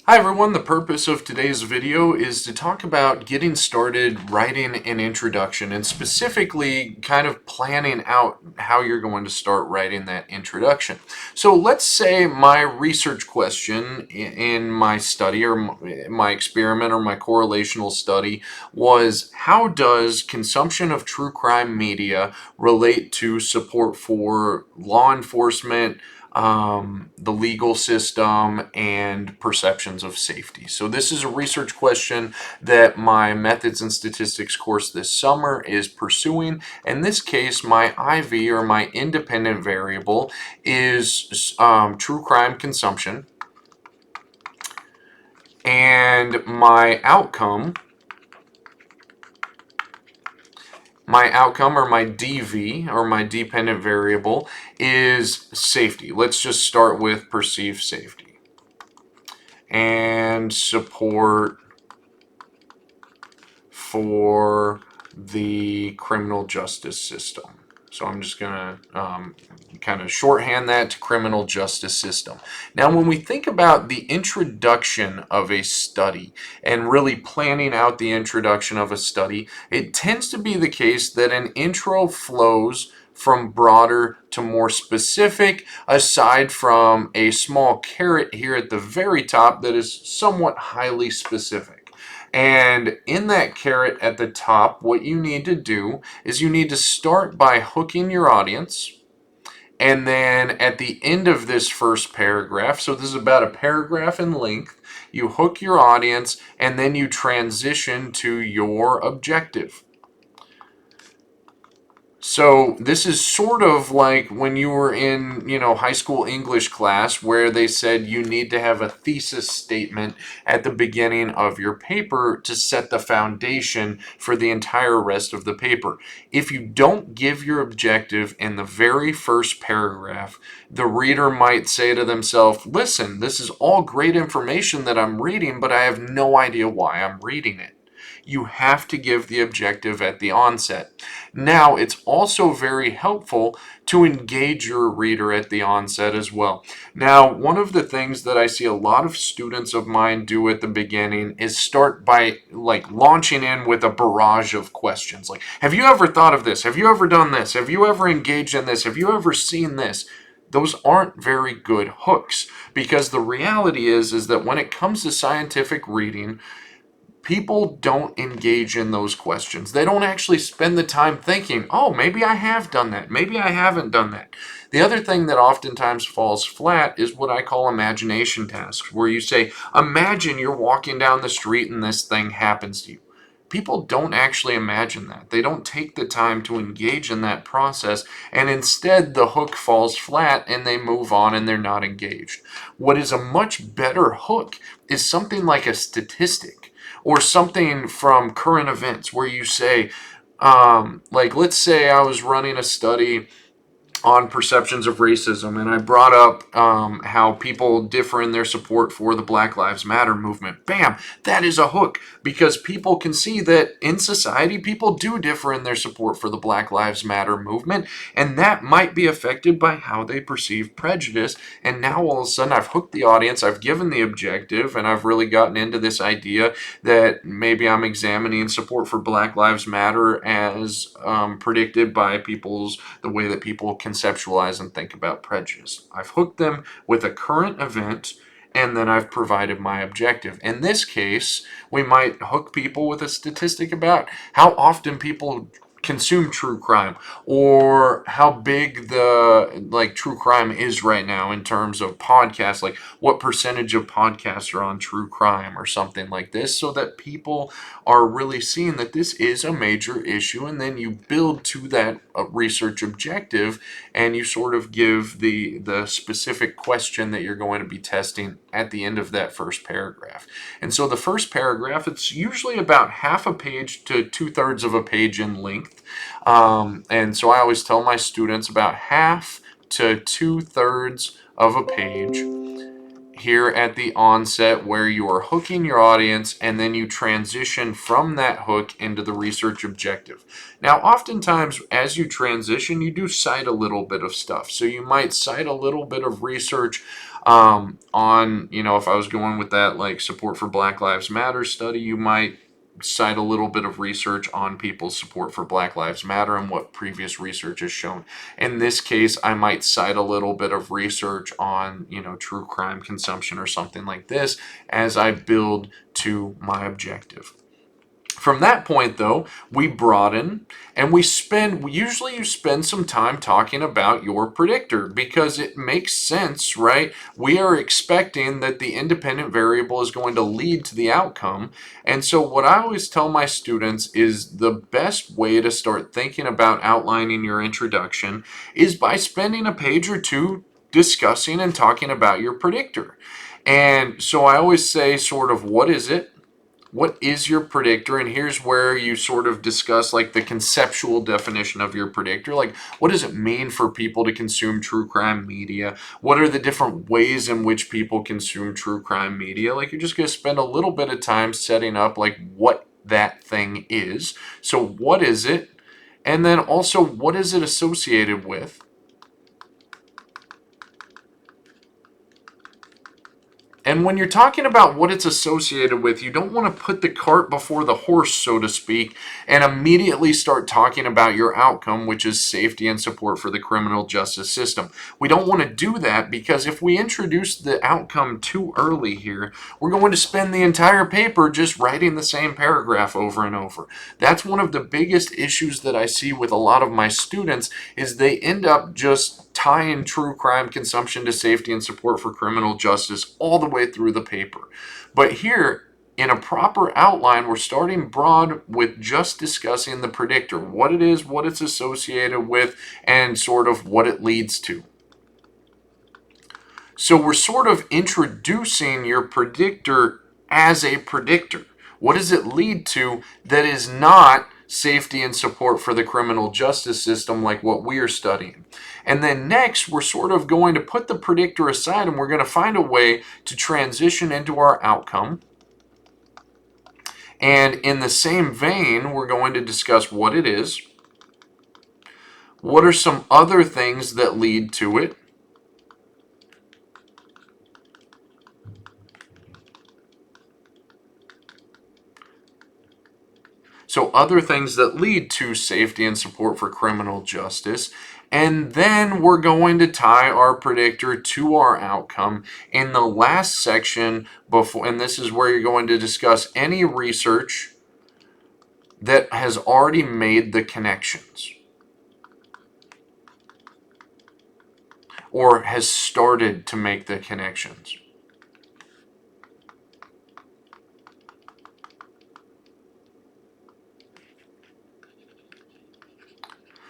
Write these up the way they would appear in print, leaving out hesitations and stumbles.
Hi everyone, the purpose of today's video is to talk about getting started writing an introduction and specifically kind of planning out how you're going to start writing that introduction. So let's say my research question in my study or my experiment or my correlational study was, how does consumption of true crime media relate to support for law enforcement, the legal system, and perceptions of safety. So this is a research question that my methods and statistics course this summer is pursuing. In this case, my IV, or my independent variable, is true crime consumption, and my outcome or my DV, or my dependent variable, is safety. Let's just start with perceived safety and support for the criminal justice system. So I'm just going to kind of shorthand that to criminal justice system. Now, when we think about the introduction of a study and really planning out the introduction of a study, it tends to be the case that an intro flows from broader to more specific, aside from a small caret here at the very top that is somewhat highly specific. And in that caret at the top, what you need to do is you need to start by hooking your audience. And then at the end of this first paragraph, so this is about a paragraph in length, you hook your audience and then you transition to your objective. So this is sort of like when you were in, high school English class, where they said you need to have a thesis statement at the beginning of your paper to set the foundation for the entire rest of the paper. If you don't give your objective in the very first paragraph, the reader might say to themselves, listen, this is all great information that I'm reading, but I have no idea why I'm reading it. You have to give the objective at the onset. Now, it's also very helpful to engage your reader at the onset as well. Now, one of the things that I see a lot of students of mine do at the beginning is start by launching in with a barrage of questions. Like, have you ever thought of this? Have you ever done this? Have you ever engaged in this? Have you ever seen this? Those aren't very good hooks, because the reality is that when it comes to scientific reading, people don't engage in those questions. They don't actually spend the time thinking, oh, maybe I have done that. Maybe I haven't done that. The other thing that oftentimes falls flat is what I call imagination tasks, where you say, imagine you're walking down the street and this thing happens to you. People don't actually imagine that. They don't take the time to engage in that process, and instead the hook falls flat and they move on and they're not engaged. What is a much better hook is something like a statistic or something from current events, where you say, let's say I was running a study on perceptions of racism, and I brought up how people differ in their support for the Black Lives Matter movement. Bam! That is a hook, because people can see that in society, people do differ in their support for the Black Lives Matter movement, and that might be affected by how they perceive prejudice. And now all of a sudden, I've hooked the audience, I've given the objective, and I've really gotten into this idea that maybe I'm examining support for Black Lives Matter as predicted by the way that people conceptualize and think about prejudice. I've hooked them with a current event, and then I've provided my objective. In this case, we might hook people with a statistic about how often people consume true crime, or how big the true crime is right now in terms of podcasts, like what percentage of podcasts are on true crime or something like this, so that people are really seeing that this is a major issue. And then you build to that research objective, and you sort of give the specific question that you're going to be testing at the end of that first paragraph. And so the first paragraph, it's usually about half a page to 2/3 of a page in length. And so I always tell my students about half to 2/3 of a page here at the onset, where you are hooking your audience, and then you transition from that hook into the research objective. Now, oftentimes as you transition, you do cite a little bit of stuff. So you might cite a little bit of research On, if I was going with that, like support for Black Lives Matter study, you might cite a little bit of research on people's support for Black Lives Matter and what previous research has shown. In this case, I might cite a little bit of research on, true crime consumption or something like this as I build to my objective. From that point, though, we broaden and usually you spend some time talking about your predictor because it makes sense, right? We are expecting that the independent variable is going to lead to the outcome. And so, what I always tell my students is the best way to start thinking about outlining your introduction is by spending a page or two discussing and talking about your predictor. And so, I always say, sort of, what is it? What is your predictor? And here's where you sort of discuss like the conceptual definition of your predictor. Like, what does it mean for people to consume true crime media? What are the different ways in which people consume true crime media? Like, you're just going to spend a little bit of time setting up like what that thing is. So, what is it? And then also, what is it associated with? And when you're talking about what it's associated with, you don't want to put the cart before the horse, so to speak, and immediately start talking about your outcome, which is safety and support for the criminal justice system. We don't want to do that because if we introduce the outcome too early here, we're going to spend the entire paper just writing the same paragraph over and over. That's one of the biggest issues that I see with a lot of my students is they end up just tying true crime consumption to safety and support for criminal justice all the way through the paper. But here, in a proper outline, we're starting broad with just discussing the predictor, what it is, what it's associated with, and sort of what it leads to. So we're sort of introducing your predictor as a predictor. What does it lead to that is not safety and support for the criminal justice system like what we are studying? And then next, we're sort of going to put the predictor aside and we're going to find a way to transition into our outcome. And in the same vein, we're going to discuss what it is. What are some other things that lead to it? So other things that lead to safety and support for criminal justice. And then we're going to tie our predictor to our outcome in the last section before, and this is where you're going to discuss any research that has already made the connections or has started to make the connections.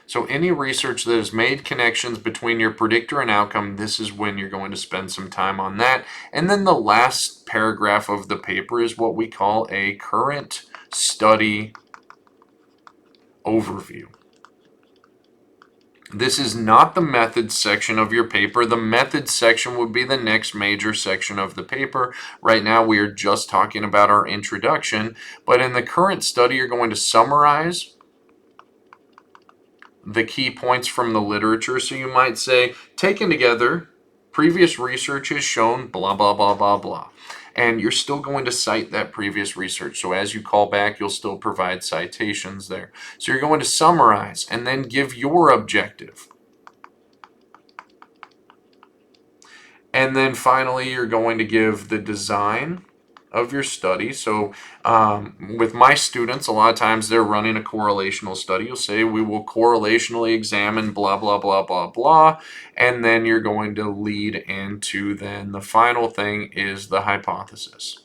So any research that has made connections between your predictor and outcome, this is when you're going to spend some time on that. And then the last paragraph of the paper is what we call a current study overview. This is not the methods section of your paper. The methods section would be the next major section of the paper. Right now we are just talking about our introduction, but in the current study you're going to summarize the key points from the literature. So you might say, taken together, previous research has shown blah, blah, blah, blah, blah. And you're still going to cite that previous research. So as you call back, you'll still provide citations there. So you're going to summarize and then give your objective. And then finally, you're going to give the design of your study. So with my students, a lot of times they're running a correlational study. You'll say we will correlationally examine blah, blah, blah, blah, blah. And then you're going to lead into then the final thing is the hypothesis.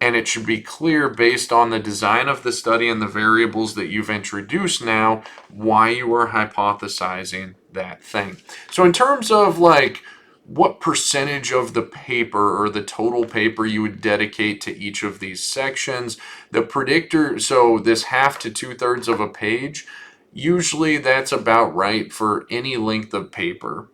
And it should be clear based on the design of the study and the variables that you've introduced now why you are hypothesizing that thing. So in terms of like what percentage of the paper or the total paper you would dedicate to each of these sections. The predictor, so this 1/2 to 2/3 of a page, usually that's about right for any length of paper.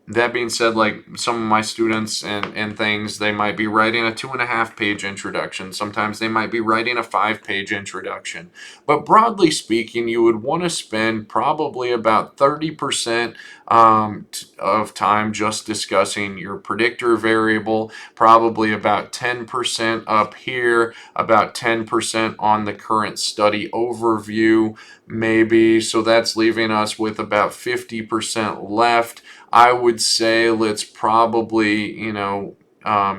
That being said, like some of my students and things, they might be writing a 2.5 page introduction. Sometimes they might be writing a 5 page introduction. But broadly speaking, you would want to spend probably about 30% of time just discussing your predictor variable, probably about 10% up here, about 10% on the current study overview, maybe. So that's leaving us with about 50% left. I would say let's probably,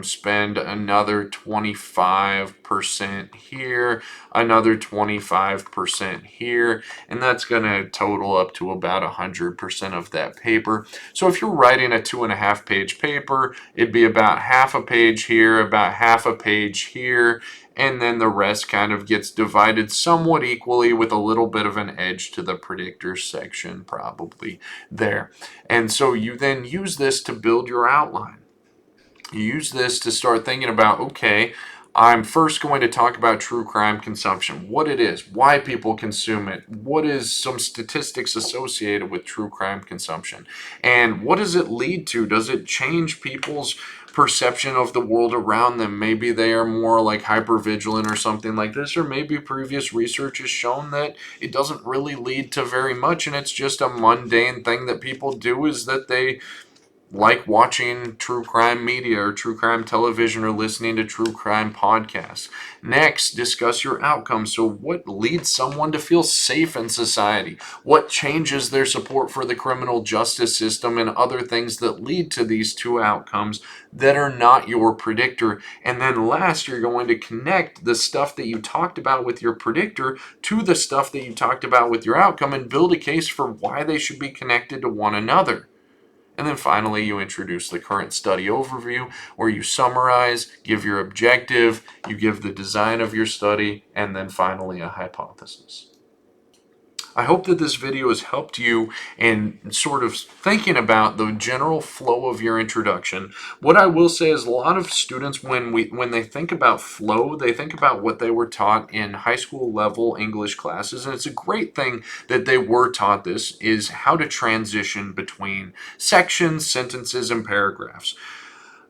spend another 25% here, another 25% here, and that's going to total up to about 100% of that paper. So if you're writing a 2.5 page paper, it'd be about half a page here, about half a page here, and then the rest kind of gets divided somewhat equally with a little bit of an edge to the predictor section probably there. And so you then use this to build your outline. You use this to start thinking about, okay, I'm first going to talk about true crime consumption, what it is, why people consume it, what is some statistics associated with true crime consumption, and what does it lead to? Does it change people's perception of the world around them? Maybe they are more like hypervigilant or something like this, or maybe previous research has shown that it doesn't really lead to very much, and it's just a mundane thing that people do, is that they like watching true crime media or true crime television or listening to true crime podcasts. Next, discuss your outcomes. So, what leads someone to feel safe in society? What changes their support for the criminal justice system and other things that lead to these two outcomes that are not your predictor? And then last, you're going to connect the stuff that you talked about with your predictor to the stuff that you talked about with your outcome and build a case for why they should be connected to one another. And then finally, you introduce the current study overview, where you summarize, give your objective, you give the design of your study, and then finally a hypothesis. I hope that this video has helped you in sort of thinking about the general flow of your introduction. What I will say is a lot of students, when they think about flow, they think about what they were taught in high school level English classes, and it's a great thing that they were taught this, is how to transition between sections, sentences, and paragraphs.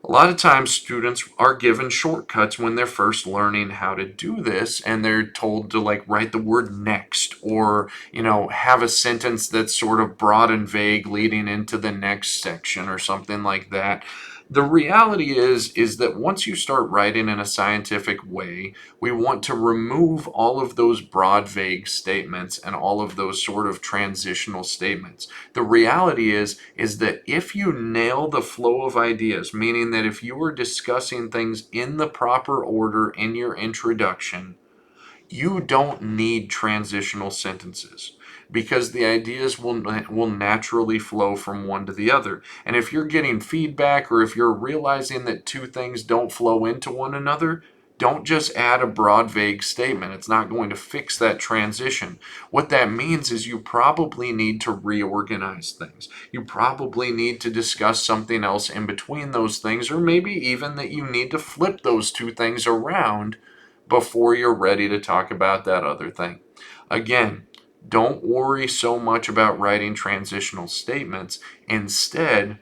A lot of times students are given shortcuts when they're first learning how to do this, and they're told to like write the word next, or have a sentence that's sort of broad and vague leading into the next section or something like that. The reality is that once you start writing in a scientific way, we want to remove all of those broad, vague statements and all of those sort of transitional statements. The reality is that if you nail the flow of ideas, meaning that if you are discussing things in the proper order in your introduction, you don't need transitional sentences, because the ideas will naturally flow from one to the other. And if you're getting feedback, or if you're realizing that two things don't flow into one another, don't just add a broad, vague statement. It's not going to fix that transition. What that means is you probably need to reorganize things. You probably need to discuss something else in between those things, or maybe even that you need to flip those two things around before you're ready to talk about that other thing. Again, don't worry so much about writing transitional statements. Instead,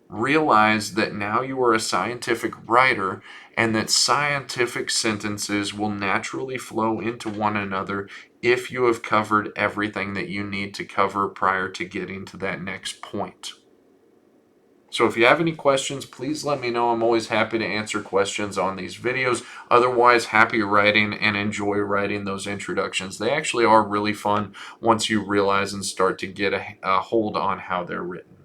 realize that now you are a scientific writer, and that scientific sentences will naturally flow into one another if you have covered everything that you need to cover prior to getting to that next point. So if you have any questions, please let me know. I'm always happy to answer questions on these videos. Otherwise, happy writing and enjoy writing those introductions. They actually are really fun once you realize and start to get a hold on how they're written.